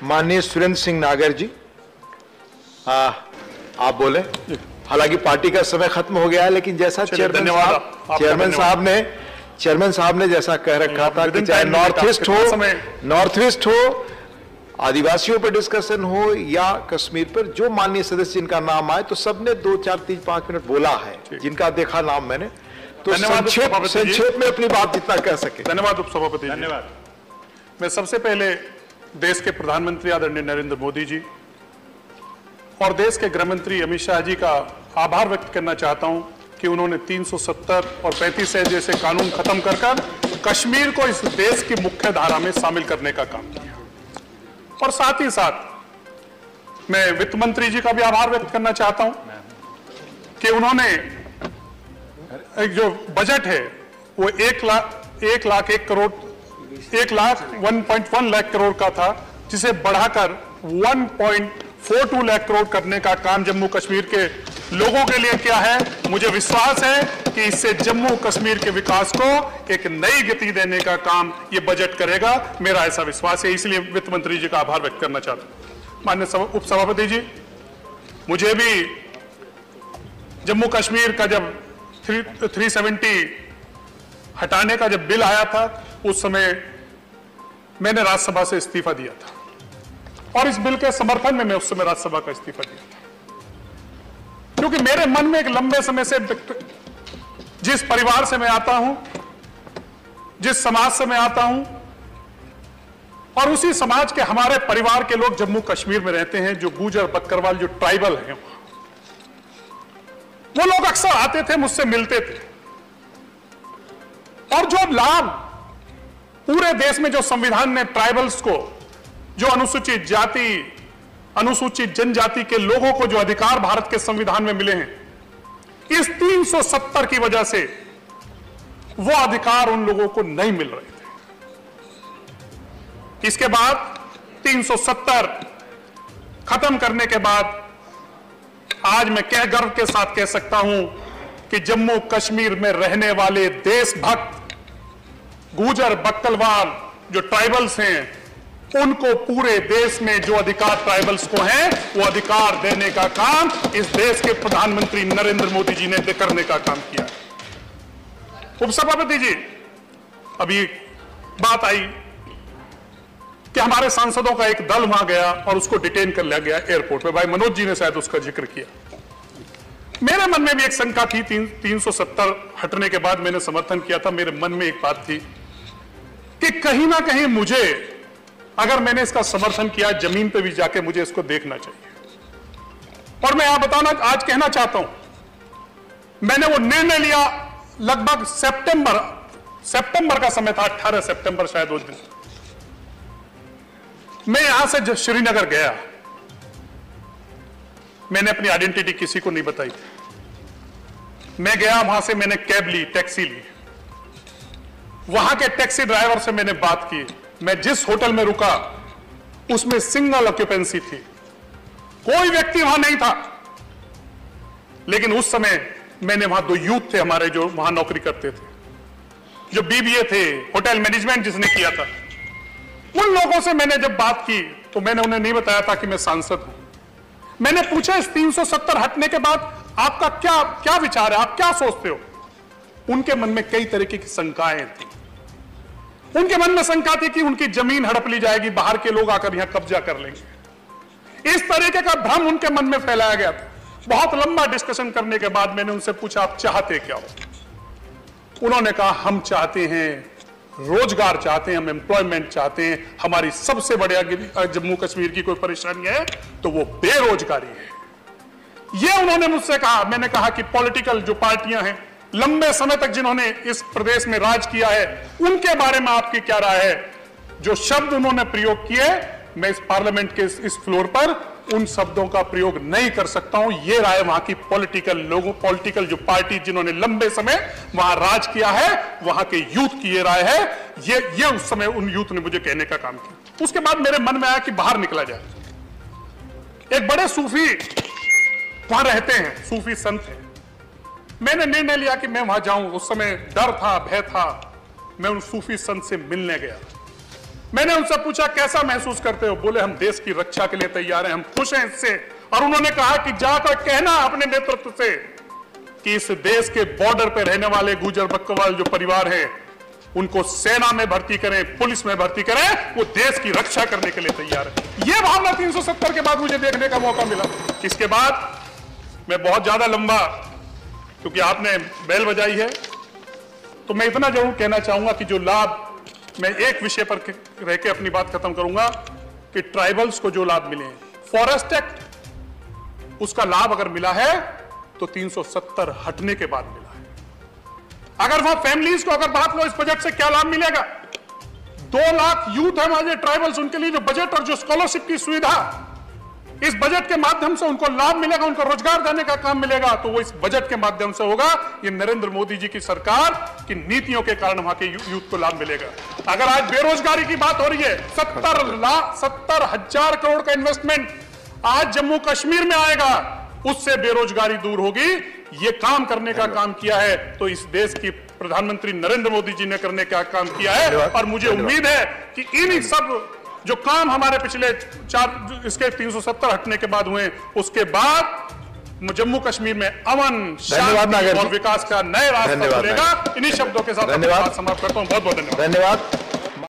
माननीय सुरेंद्र सिंह नागर जी, आप बोले। हालांकि पार्टी का समय खत्म हो गया है, लेकिन जैसा चेयरमैन साहब ने जैसा कह रखा था कि चाहे नॉर्थ ईस्ट हो, आदिवासियों पर डिस्कशन हो या कश्मीर पर, जो माननीय सदस्य जिनका नाम आए तो सबने 2, 4, 3, 5 मिनट बोला है, जिनका देखा नाम मैंने, तो संक्षेप में अपनी बात जितना कह सके। धन्यवाद उपसभापति। धन्यवाद। मैं सबसे पहले देश के प्रधानमंत्री आदरणीय नरेंद्र मोदी जी और देश के गृह मंत्री अमित शाह जी का आभार व्यक्त करना चाहता हूं कि उन्होंने 370 और 35 जैसे कानून खत्म कर कश्मीर को इस देश की मुख्य धारा में शामिल करने का काम किया। और साथ ही साथ मैं वित्त मंत्री जी का भी आभार व्यक्त करना चाहता हूं कि उन्होंने एक जो बजट है वो 1 लाख 1.1 लाख करोड़ का था, जिसे बढ़ाकर 1.42 लाख करोड़ करने का काम जम्मू कश्मीर के लोगों के लिए किया है। मुझे विश्वास है कि इससे जम्मू कश्मीर के विकास को एक नई गति देने का काम ये बजट करेगा, मेरा ऐसा विश्वास है। इसलिए वित्त मंत्री जी का आभार व्यक्त करना चाहता हूं। माननीय उपसभापति जी, मुझे भी जम्मू कश्मीर का जब 370 हटाने का जब बिल आया था, उस समय मैंने राज्यसभा से इस्तीफा दिया था और इस बिल के समर्थन में मैं उस समय राज्यसभा का इस्तीफा दिया था, क्योंकि मेरे मन में एक लंबे समय से, जिस परिवार से मैं आता हूं, जिस समाज से मैं आता हूं, और उसी समाज के हमारे परिवार के लोग जम्मू कश्मीर में रहते हैं, जो गुजर बकरवाल जो ट्राइबल हैं, वो लोग अक्सर आते थे, मुझसे मिलते थे, और जो लाभ पूरे देश में जो संविधान ने ट्राइबल्स को, जो अनुसूचित जाति, अनुसूचित जनजाति के लोगों को जो अधिकार भारत के संविधान में मिले हैं, इस 370 की वजह से वो अधिकार उन लोगों को नहीं मिल रहे थे। इसके बाद 370 खत्म करने के बाद आज मैं गर्व के साथ कह सकता हूं कि जम्मू कश्मीर में रहने वाले देशभक्त गुजर बक्कलवाल जो ट्राइबल्स हैं, उनको पूरे देश में जो अधिकार ट्राइबल्स को हैं, वो अधिकार देने का काम इस देश के प्रधानमंत्री नरेंद्र मोदी जी ने करने का काम किया। उपसभापति जी, अभी बात आई कि हमारे सांसदों का एक दल वहां गया और उसको डिटेन कर लिया गया एयरपोर्ट पे। भाई मनोज जी ने शायद उसका जिक्र किया। मेरे मन में भी एक शंका थी, 370 हटने के बाद मैंने समर्थन किया था। मेरे मन में एक बात थी कि कहीं ना कहीं मुझे, अगर मैंने इसका समर्थन किया, जमीन पे भी जाके मुझे इसको देखना चाहिए। और मैं आज कहना चाहता हूं, मैंने वो निर्णय लिया लगभग सितंबर का समय था, 18 सितंबर शायद उस दिन। मैं यहां से श्रीनगर गया, मैंने अपनी आइडेंटिटी किसी को नहीं बताई। मैं गया वहां से, मैंने कैब ली, टैक्सी ली, वहां के टैक्सी ड्राइवर से मैंने बात की। मैं जिस होटल में रुका उसमें सिंगल ऑक्यूपेंसी थी, कोई व्यक्ति वहां नहीं था। लेकिन उस समय मैंने वहां 2 यूथ थे हमारे जो वहां नौकरी करते थे, जो BBA थे, होटल मैनेजमेंट जिसने किया था। उन लोगों से मैंने जब बात की तो मैंने उन्हें नहीं बताया था कि मैं सांसद हूं। मैंने पूछा, इस 370 हटने के बाद आपका क्या विचार है, आप क्या सोचते हो? उनके मन में कई तरीके की शंकाएं थी। उनके मन में शंका थी कि उनकी जमीन हड़प ली जाएगी, बाहर के लोग आकर यहां कब्जा कर लेंगे। इस तरीके का भ्रम उनके मन में फैलाया गया था। बहुत लंबा डिस्कशन करने के बाद मैंने उनसे पूछा, आप चाहते क्या हो? उन्होंने कहा, हम चाहते हैं रोजगार, चाहते हैं, हम एम्प्लॉयमेंट चाहते हैं। हमारी सबसे बड़ी जम्मू कश्मीर की कोई परेशानी है तो वो बेरोजगारी है। ये उन्होंने मुझसे कहा। मैंने कहा कि पॉलिटिकल जो पार्टियां हैं, लंबे समय तक जिन्होंने इस प्रदेश में राज किया है, उनके बारे में आपकी क्या राय है? जो शब्द उन्होंने प्रयोग किए, मैं इस पार्लियामेंट के इस फ्लोर पर उन शब्दों का प्रयोग नहीं कर सकता हूं। ये राय वहां की पॉलिटिकल जो पार्टी जिन्होंने लंबे समय वहां राज किया है, वहां के यूथ की ये राय है। ये उस समय उन यूथ ने मुझे कहने का काम किया। उसके बाद मेरे मन में आया कि बाहर निकला जाए। एक बड़े सूफी वहां रहते हैं, सूफी संत हैं। मैंने निर्णय लिया कि मैं वहां जाऊं। उस समय डर था, भय था। मैं उन सूफी संत से मिलने गया। मैंने उनसे पूछा कैसा महसूस करते हो, बोले हम देश की रक्षा के लिए तैयार हैं, हम खुश हैं इससे। और उन्होंने कहा कि जाकर कहना अपने नेतृत्व से कि इस देश के बॉर्डर पे रहने वाले गुजर बक्करवाल जो परिवार है उनको सेना में भर्ती करें, पुलिस में भर्ती करें, वो देश की रक्षा करने के लिए तैयार है। यह भावना 370 के बाद मुझे देखने का मौका मिला। इसके बाद मैं बहुत ज्यादा लंबा, क्योंकि आपने बेल बजाई है, तो मैं इतना जरूर कहना चाहूंगा कि जो लाभ, मैं एक विषय पर रह के अपनी बात खत्म करूंगा कि ट्राइबल्स को जो लाभ मिले, फॉरेस्ट एक्ट उसका लाभ अगर मिला है तो 370 हटने के बाद मिला है। अगर वह फैमिलीज को अगर बात लो इस बजट से क्या लाभ मिलेगा, 2 लाख यूथ है हमारे ट्राइबल्स, उनके लिए जो बजट और जो स्कॉलरशिप की सुविधा इस बजट के माध्यम से उनको लाभ मिलेगा, उनको रोजगार देने का काम मिलेगा, तो वो इस बजट के माध्यम से होगा। ये नरेंद्र मोदी जी की सरकार की नीतियों के कारण वहां के यूथ को लाभ मिलेगा। अगर आज बेरोजगारी की बात हो रही है, 70,000 करोड़ का इन्वेस्टमेंट आज जम्मू कश्मीर में आएगा, उससे बेरोजगारी दूर होगी। ये काम करने का काम किया है तो इस देश की प्रधानमंत्री नरेंद्र मोदी जी ने करने का काम किया है। और मुझे उम्मीद है कि इन सब जो काम हमारे पिछले 4 इसके 370 हटने के बाद हुए, उसके बाद जम्मू कश्मीर में अमन, शांति और विकास का नए रास्ता खुलेगा। इन्हीं शब्दों के साथ समाप्त करता हूं। बहुत बहुत धन्यवाद।